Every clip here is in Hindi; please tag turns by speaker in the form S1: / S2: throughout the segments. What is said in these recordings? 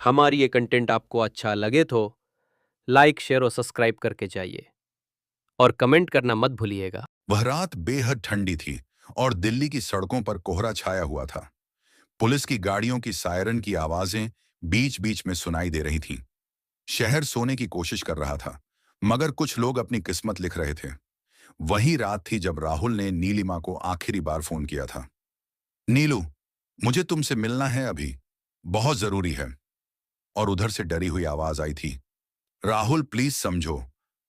S1: हमारी ये कंटेंट आपको अच्छा लगे तो लाइक, शेयर और सब्सक्राइब करके जाइए और कमेंट करना मत भूलिएगा।
S2: वह रात बेहद ठंडी थी और दिल्ली की सड़कों पर कोहरा छाया हुआ था। पुलिस की गाड़ियों की सायरन की आवाजें बीच बीच में सुनाई दे रही थीं। शहर सोने की कोशिश कर रहा था, मगर कुछ लोग अपनी किस्मत लिख रहे थे। वही रात थी जब राहुल ने नीलिमा को आखिरी बार फोन किया था। नीलू, मुझे तुमसे मिलना है अभी, बहुत जरूरी है। और उधर से डरी हुई आवाज आई थी, राहुल प्लीज समझो,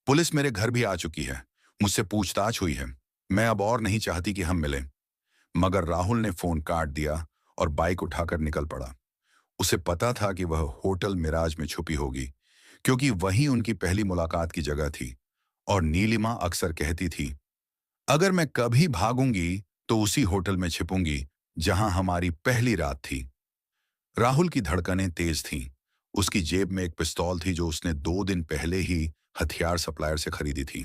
S2: पुलिस मेरे घर भी आ चुकी है, मुझसे पूछताछ हुई है, मैं अब और नहीं चाहती कि हम मिलें। मगर राहुल ने फोन काट दिया और बाइक उठाकर निकल पड़ा। उसे पता था कि वह होटल मिराज में छुपी होगी, क्योंकि वही उनकी पहली मुलाकात की जगह थी। और नीलिमा अक्सर कहती थी, अगर मैं कभी भागूंगी तो उसी होटल में छिपूंगी जहां हमारी पहली रात थी। राहुल की धड़कनें तेज थीं। उसकी जेब में एक पिस्तौल थी जो उसने 2 दिन पहले ही हथियार सप्लायर से खरीदी थी,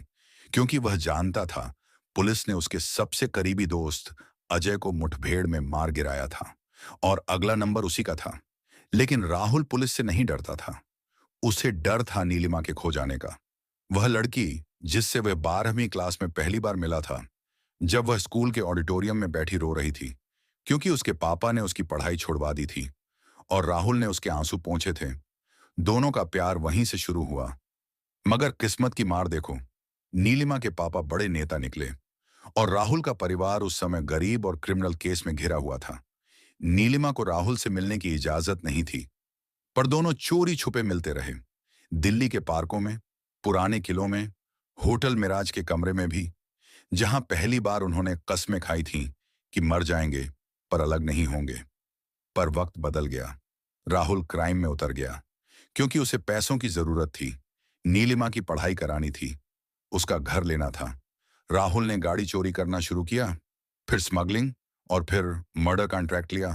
S2: क्योंकि वह जानता था पुलिस ने उसके सबसे करीबी दोस्त अजय को मुठभेड़ में मार गिराया था और अगला नंबर उसी का था। लेकिन राहुल पुलिस से नहीं डरता था। उसे डर था नीलिमा के खो जाने का। वह लड़की जिससे वह 12वीं क्लास में पहली बार मिला था, जब वह स्कूल के ऑडिटोरियम में बैठी रो रही थी, क्योंकि उसके पापा ने उसकी पढ़ाई छुड़वा दी थी और राहुल ने उसके आंसू पोंछे थे। दोनों का प्यार वहीं से शुरू हुआ। मगर किस्मत की मार देखो, नीलिमा के पापा बड़े नेता निकले और राहुल का परिवार उस समय गरीब और क्रिमिनल केस में घिरा हुआ था। नीलिमा को राहुल से मिलने की इजाजत नहीं थी, पर दोनों चोरी छुपे मिलते रहे। दिल्ली के पार्कों में, पुराने किलों में, होटल मिराज के कमरे में भी, जहां पहली बार उन्होंने कस्में खाई थीं कि मर जाएंगे पर अलग नहीं होंगे। पर वक्त बदल गया। राहुल क्राइम में उतर गया, क्योंकि उसे पैसों की जरूरत थी। नीलिमा की पढ़ाई करानी थी, उसका घर लेना था। राहुल ने गाड़ी चोरी करना शुरू किया, फिर स्मगलिंग और फिर मर्डर कॉन्ट्रैक्ट लिया।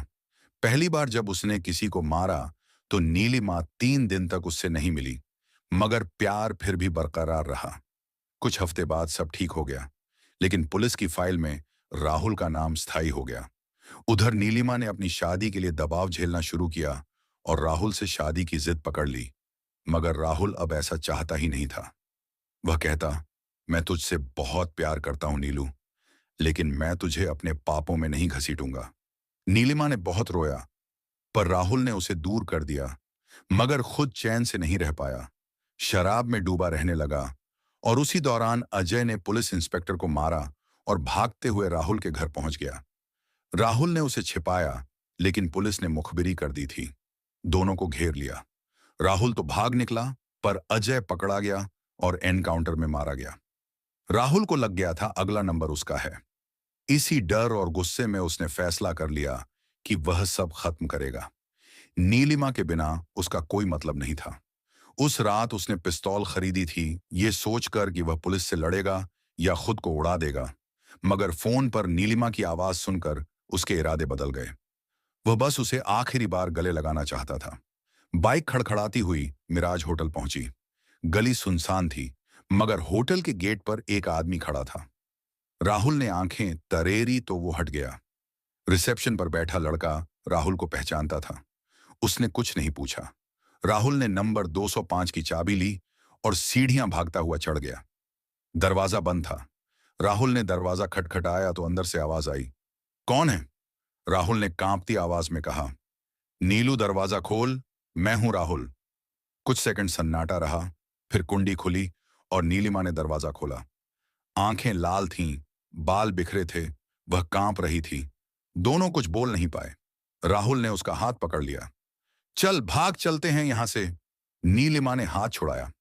S2: पहली बार जब उसने किसी को मारा तो नीलिमा 3 दिन तक उससे नहीं मिली, मगर प्यार फिर भी बरकरार रहा। कुछ हफ्ते बाद सब ठीक हो गया, लेकिन पुलिस की फाइल में राहुल का नाम स्थायी हो गया। उधर नीलिमा ने अपनी शादी के लिए दबाव झेलना शुरू किया और राहुल से शादी की जिद पकड़ ली। मगर राहुल अब ऐसा चाहता ही नहीं था। वह कहता, मैं तुझसे बहुत प्यार करता हूं नीलू, लेकिन मैं तुझे अपने पापों में नहीं घसीटूंगा। नीलिमा ने बहुत रोया, पर राहुल ने उसे दूर कर दिया, मगर खुद चैन से नहीं रह पाया। शराब में डूबा रहने लगा और उसी दौरान अजय ने पुलिस इंस्पेक्टर को मारा और भागते हुए राहुल के घर पहुंच गया। राहुल ने उसे छिपाया, लेकिन पुलिस ने मुखबिरी कर दी थी। दोनों को घेर लिया। राहुल तो भाग निकला, पर अजय पकड़ा गया और एनकाउंटर में मारा गया। राहुल को लग गया था अगला नंबर उसका है। इसी डर और गुस्से में उसने फैसला कर लिया कि वह सब खत्म करेगा। नीलिमा के बिना उसका कोई मतलब नहीं था। उस रात उसने पिस्तौल खरीदी थी, ये सोचकर कि वह पुलिस से लड़ेगा या खुद को उड़ा देगा। मगर फोन पर नीलिमा की आवाज सुनकर उसके इरादे बदल गए। वह बस उसे आखिरी बार गले लगाना चाहता था। बाइक खड़खड़ाती हुई मिराज होटल पहुंची। गली सुनसान थी, मगर होटल के गेट पर एक आदमी खड़ा था। राहुल ने आंखें तरेरी तो वो हट गया। रिसेप्शन पर बैठा लड़का राहुल को पहचानता था। उसने कुछ नहीं पूछा। राहुल ने नंबर 205 की चाबी ली और सीढ़ियां भागता हुआ चढ़ गया। दरवाजा बंद था। राहुल ने दरवाजा खटखटाया तो अंदर से आवाज आई, कौन है? राहुल ने कांपती आवाज में कहा, नीलू दरवाजा खोल, मैं हूं राहुल। कुछ सेकंड सन्नाटा रहा, फिर कुंडी खुली और नीलिमा ने दरवाजा खोला। आंखें लाल थीं, बाल बिखरे थे, वह कांप रही थी। दोनों कुछ बोल नहीं पाए। राहुल ने उसका हाथ पकड़ लिया। चल भाग चलते हैं यहां से। नीलिमा ने हाथ छुड़ाया।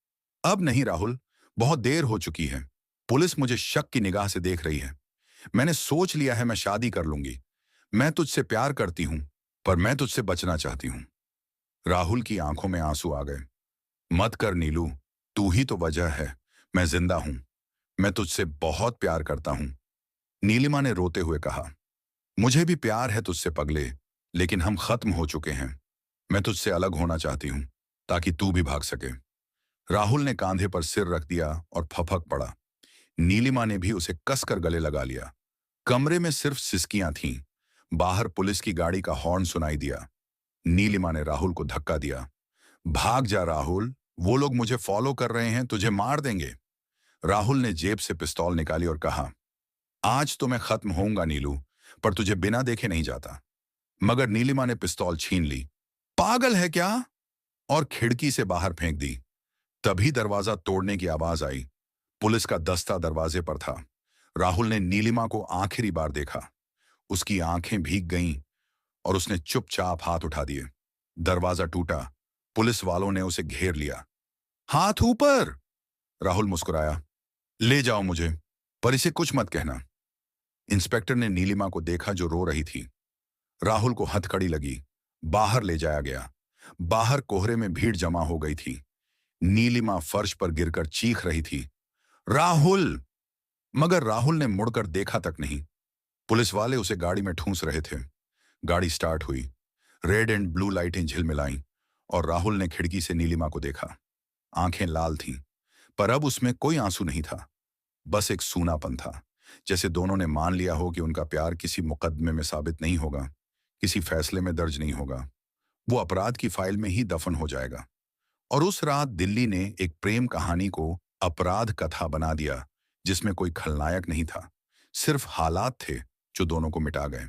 S2: अब नहीं राहुल, बहुत देर हो चुकी है। पुलिस मुझे शक की निगाह से देख रही है। मैंने सोच लिया है, मैं शादी कर लूंगी। मैं तुझसे प्यार करती हूं, पर मैं तुझसे बचना चाहती हूं। राहुल की आंखों में आंसू आ गए। मत कर नीलू, तू ही तो वजह है मैं जिंदा हूं। मैं तुझसे बहुत प्यार करता हूं। नीलिमा ने रोते हुए कहा, मुझे भी प्यार है तुझसे पगले, लेकिन हम खत्म हो चुके हैं। मैं तुझसे अलग होना चाहती हूं, ताकि तू भी भाग सके। राहुल ने कांधे पर सिर रख दिया और फपक पड़ा। नीलिमा ने भी उसे कसकर गले लगा लिया। कमरे में सिर्फ सिसकियां थीं। बाहर पुलिस की गाड़ी का हॉर्न सुनाई दिया। नीलिमा ने राहुल को धक्का दिया। भाग जा राहुल, वो लोग मुझे फॉलो कर रहे हैं, तुझे मार देंगे। राहुल ने जेब से पिस्तौल निकाली और कहा, आज तो मैं खत्म होऊंगा नीलू, पर तुझे बिना देखे नहीं जाता। मगर नीलिमा ने पिस्तौल छीन ली। पागल है क्या? और खिड़की से बाहर फेंक दी। तभी दरवाजा तोड़ने की आवाज आई। पुलिस का दस्ता दरवाजे पर था। राहुल ने नीलिमा को आखिरी बार देखा। उसकी आंखें भीग गईं और उसने चुपचाप हाथ उठा दिए। दरवाजा टूटा। पुलिस वालों ने उसे घेर लिया। हाथ ऊपर! राहुल मुस्कुराया। ले जाओ मुझे, पर इसे कुछ मत कहना। इंस्पेक्टर ने नीलिमा को देखा जो रो रही थी। राहुल को हथकड़ी लगी। बाहर ले जाया गया। बाहर कोहरे में भीड़ जमा हो गई थी। नीलिमा फर्श पर गिरकर चीख रही थी, राहुल! मगर राहुल ने मुड़कर देखा तक नहीं। पुलिस वाले उसे गाड़ी में ठूंस रहे थे। गाड़ी स्टार्ट हुई। रेड एंड ब्लू लाइटें झिलमिलाईं और राहुल ने खिड़की से नीलिमा को देखा। आंखें लाल थीं, पर अब उसमें कोई आंसू नहीं था। बस एक सूनापन था, जैसे दोनों ने मान लिया हो कि उनका प्यार किसी मुकदमे में साबित नहीं होगा, किसी फैसले में दर्ज नहीं होगा। वो अपराध की फाइल में ही दफन हो जाएगा। और उस रात दिल्ली ने एक प्रेम कहानी को अपराध कथा बना दिया, जिसमें कोई खलनायक नहीं था, सिर्फ हालात थे जो दोनों को मिटा गए।